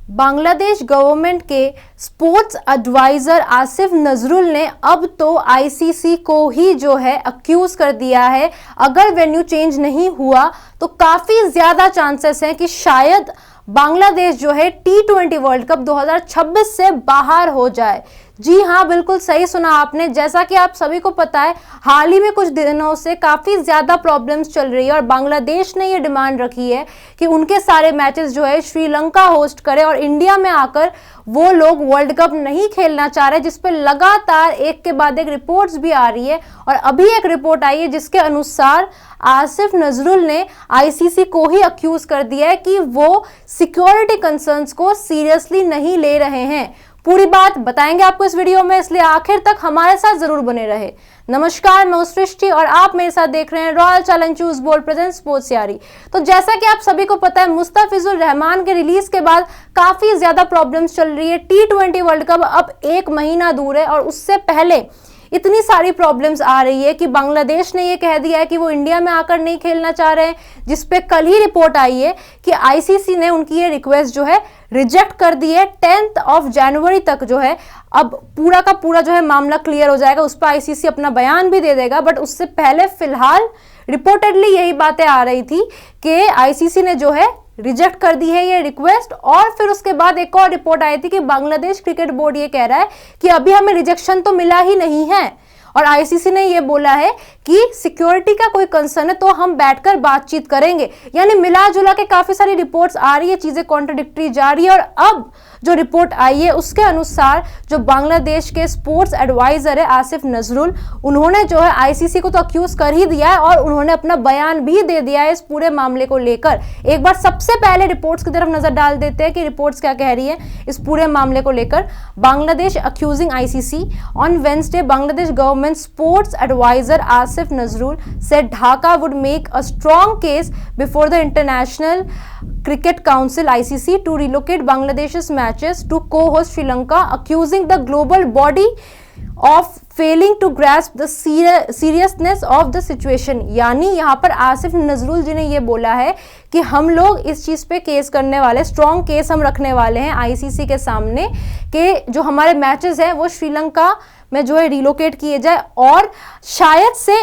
Bangladesh government के sports adviser Asif Nazrul ने अब तो आईसीसी को ही जो है अक्यूज कर दिया है। अगर वेन्यू चेंज नहीं हुआ तो काफी ज्यादा चांसेस हैं कि शायद बांग्लादेश जो है T20 वर्ल्ड कप 2026 से बाहर हो जाए। जी हाँ, बिल्कुल सही सुना आपने। जैसा कि आप सभी को पता है, हाल ही में कुछ दिनों से काफ़ी ज़्यादा प्रॉब्लम्स चल रही है और बांग्लादेश ने ये डिमांड रखी है कि उनके सारे मैचेस जो है श्रीलंका होस्ट करे और इंडिया में आकर वो लोग वर्ल्ड कप नहीं खेलना चाह रहे, जिस पे लगातार एक के बाद एक रिपोर्ट्स भी आ रही है। और अभी एक रिपोर्ट आई है जिसके अनुसार आसिफ नजरुल ने आईसीसी को ही अक्यूज कर दिया है कि वो सिक्योरिटी कंसर्न्स को सीरियसली नहीं ले रहे हैं। पूरी बात बताएंगे आपको इस वीडियो में, इसलिए आखिर तक हमारे साथ जरूर बने रहे। नमस्कार, मैं सृष्टि और आप मेरे साथ देख रहे हैं Royal Challenge choose bold present sports Yaari. तो जैसा कि आप सभी को पता है, मुस्तफिजुर रहमान के रिलीज के बाद काफी ज्यादा प्रॉब्लम्स चल रही है। T20 वर्ल्ड कप अब 1 महीना दूर है और उससे पहले इतनी सारी प्रॉब्लम्स आ रही है कि बांग्लादेश ने ये कह दिया है कि वो इंडिया में आकर नहीं खेलना चाह रहे हैं, जिसपे कल ही रिपोर्ट आई है कि आईसीसी ने उनकी ये रिक्वेस्ट जो है रिजेक्ट कर दी है। 10 जनवरी तक जो है अब पूरा का पूरा जो है मामला क्लियर हो जाएगा, उस पर आईसीसी अपना बयान भी दे देगा। बट उससे पहले फिलहाल रिपोर्टेडली यही बातें आ रही थी कि आईसीसी ने जो है रिजेक्ट कर दी है ये रिक्वेस्ट। और फिर उसके बाद एक और रिपोर्ट आई थी कि बांग्लादेश क्रिकेट बोर्ड ये कह रहा है कि अभी हमें रिजेक्शन तो मिला ही नहीं है और आईसीसी ने ये बोला है कि सिक्योरिटी का कोई कंसर्न है तो हम बैठकर बातचीत करेंगे। यानी मिला जुला के काफी सारी रिपोर्ट्स आ रही है, चीजें कॉन्ट्राडिक्टरी जा रही है। और अब जो रिपोर्ट आई है उसके अनुसार जो बांग्लादेश के स्पोर्ट्स एडवाइजर है आसिफ नजरुल, उन्होंने जो है आईसीसी को तो अक्यूज कर ही दिया है और उन्होंने अपना बयान भी दे दिया है इस पूरे मामले को लेकर। एक बार सबसे पहले रिपोर्ट्स की तरफ नजर डाल देते हैं कि रिपोर्ट्स क्या कह रही है इस पूरे मामले को लेकर। Bangladesh accusing ICC on Wednesday, Bangladesh government sports adviser Asif Nazrul said Dhaka would make a strong case before the International Cricket Council ICC to relocate Bangladesh's matches to co-host Sri Lanka, accusing the global body of failing to grasp the seriousness of the situation। यानी यहाँ पर आसिफ नजरुल जी ने ये बोला है कि हम लोग इस चीज़ पे केस करने वाले, स्ट्रॉन्ग केस हम रखने वाले हैं आईसीसी के सामने कि जो हमारे मैचेस हैं वो श्रीलंका में जो है रिलोकेट किए जाए। और शायद से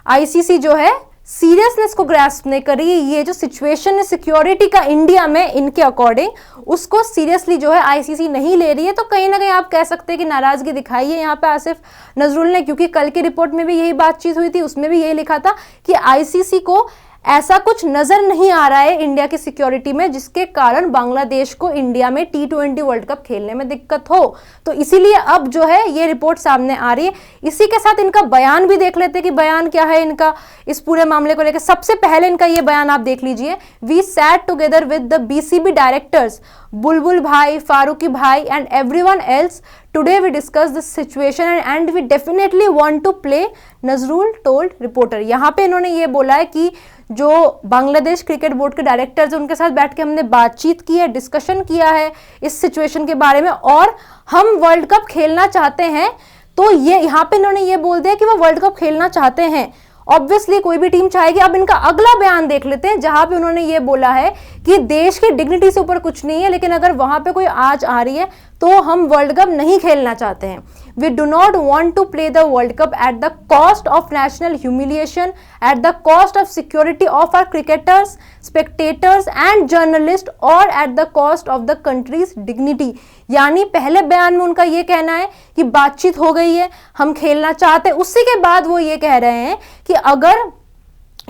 आईसीसी जो है सीरियसनेस को ग्रास्प नहीं करी, ये जो सिचुएशन है सिक्योरिटी का इंडिया में इनके अकॉर्डिंग, उसको सीरियसली जो है आईसीसी नहीं ले रही है। तो कहीं ना कहीं आप कह सकते हैं कि नाराजगी दिखाई है यहाँ पे आसिफ नजरुल ने, क्योंकि कल की रिपोर्ट में भी यही बातचीत हुई थी, उसमें भी यही लिखा था कि आईसीसी को ऐसा कुछ नजर नहीं आ रहा है इंडिया की सिक्योरिटी में जिसके कारण बांग्लादेश को इंडिया में T20 वर्ल्ड कप खेलने में दिक्कत हो। तो इसीलिए अब जो है ये रिपोर्ट सामने आ रही है। इसी के साथ इनका बयान भी देख लेते हैं कि बयान क्या है इनका इस पूरे मामले को लेकर। सबसे पहले इनका ये बयान आप देख लीजिए। We sat together with the BCB directors Bulbul bhai, Farooqi bhai and everyone else. Today we discuss this situation and we definitely want to play, Nazrul told reporter। यहाँ पे इन्होंने ये बोला है कि जो बांग्लादेश क्रिकेट बोर्ड के डायरेक्टर्स हैं उनके साथ बैठ के हमने बातचीत की है, डिस्कशन किया है इस सिचुएशन के बारे में और हम वर्ल्ड कप खेलना चाहते हैं। तो ये यहाँ पे इन्होंने ये बोल दिया कि वो वर्ल्ड कप खेलना चाहते हैं। ऑब्वियसली कोई भी टीम चाहेगी। अब इनका अगला बयान देख लेते हैं जहां पे उन्होंने ये बोला है कि देश की डिग्निटी से ऊपर कुछ नहीं है, लेकिन अगर वहां पे कोई आज आ रही है तो हम वर्ल्ड कप नहीं खेलना चाहते हैं। We do not want to play the World Cup at the cost of national humiliation, at the cost of security of our cricketers, spectators and journalist और at the cost of the country's dignity. यानी पहले बयान में उनका ये कहना है कि बातचीत हो गई है, हम खेलना चाहते हैं। उसी के बाद वो ये कह रहे हैं कि अगर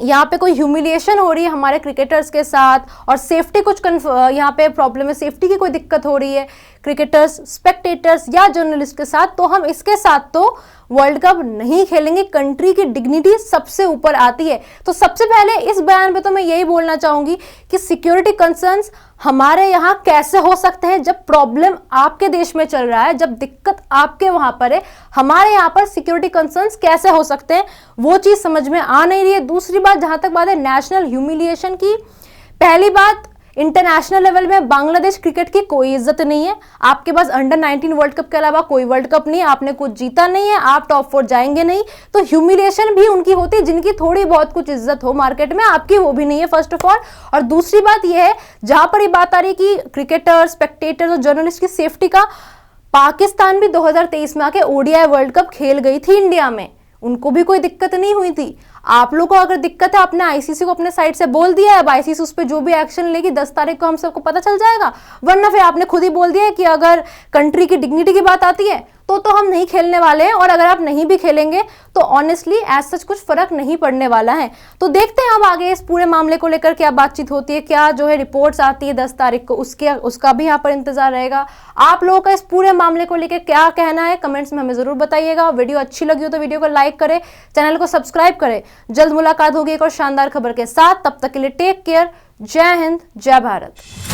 यहाँ पे कोई ह्यूमिलिएशन हो रही है हमारे क्रिकेटर्स के साथ और सेफ्टी कुछ यहाँ पे प्रॉब्लम है, सेफ्टी की कोई दिक्कत हो रही है क्रिकेटर्स, स्पेक्टेटर्स या जर्नलिस्ट के साथ, तो हम इसके साथ तो वर्ल्ड कप नहीं खेलेंगे। कंट्री की डिग्निटी सबसे ऊपर आती है। तो सबसे पहले इस बयान पे तो मैं यही बोलना चाहूंगी कि सिक्योरिटी कंसर्न्स हमारे यहाँ कैसे हो सकते हैं जब प्रॉब्लम आपके देश में चल रहा है, जब दिक्कत आपके वहां पर है, हमारे यहाँ पर सिक्योरिटी कंसर्न्स कैसे हो सकते हैं, वो चीज समझ में आ नहीं रही है। दूसरी बात, जहां तक बात है नेशनल ह्यूमिलिएशन की, पहली बात इंटरनेशनल लेवल में बांग्लादेश क्रिकेट की कोई इज्जत नहीं है। आपके पास अंडर 19 वर्ल्ड कप के अलावा कोई वर्ल्ड कप नहीं है, आपने कुछ जीता नहीं है, आप टॉप 4 जाएंगे नहीं। तो ह्यूमिलिएशन भी उनकी होती है, जिनकी थोड़ी बहुत कुछ इज्जत हो मार्केट में, आपकी वो भी नहीं है फर्स्ट ऑफ ऑल। और दूसरी बात यह है, जहां पर ये बात आ रही है कि क्रिकेटर, स्पेक्टेटर्स और जर्नलिस्ट की सेफ्टी का, पाकिस्तान भी 2023 में आके ओडीआई वर्ल्ड कप खेल गई थी इंडिया में, उनको भी कोई दिक्कत नहीं हुई थी। आप लोगों को अगर दिक्कत है, अपने आईसीसी को अपने साइड से बोल दिया है, अब आईसीसी उस पर जो भी एक्शन लेगी 10 तारीख को हम सबको पता चल जाएगा। वरना फिर आपने खुद ही बोल दिया है कि अगर कंट्री की डिग्निटी की बात आती है तो हम नहीं खेलने वाले हैं, और अगर आप नहीं भी खेलेंगे तो ऑनेस्टली एज सच कुछ फर्क नहीं पड़ने वाला है। तो देखते हैं अब आगे इस पूरे मामले को लेकर क्या बातचीत होती है, क्या जो है रिपोर्ट्स आती है 10 तारीख को, उसका भी यहाँ पर इंतजार रहेगा। आप लोगों का इस पूरे मामले को लेकर क्या कहना है कमेंट्स में हमें जरूर बताइएगा। वीडियो अच्छी लगी हो तो वीडियो को लाइक करें, चैनल को सब्सक्राइब करें। जल्द मुलाकात होगी एक और शानदार खबर के साथ, तब तक के लिए टेक केयर। जय हिंद, जय भारत।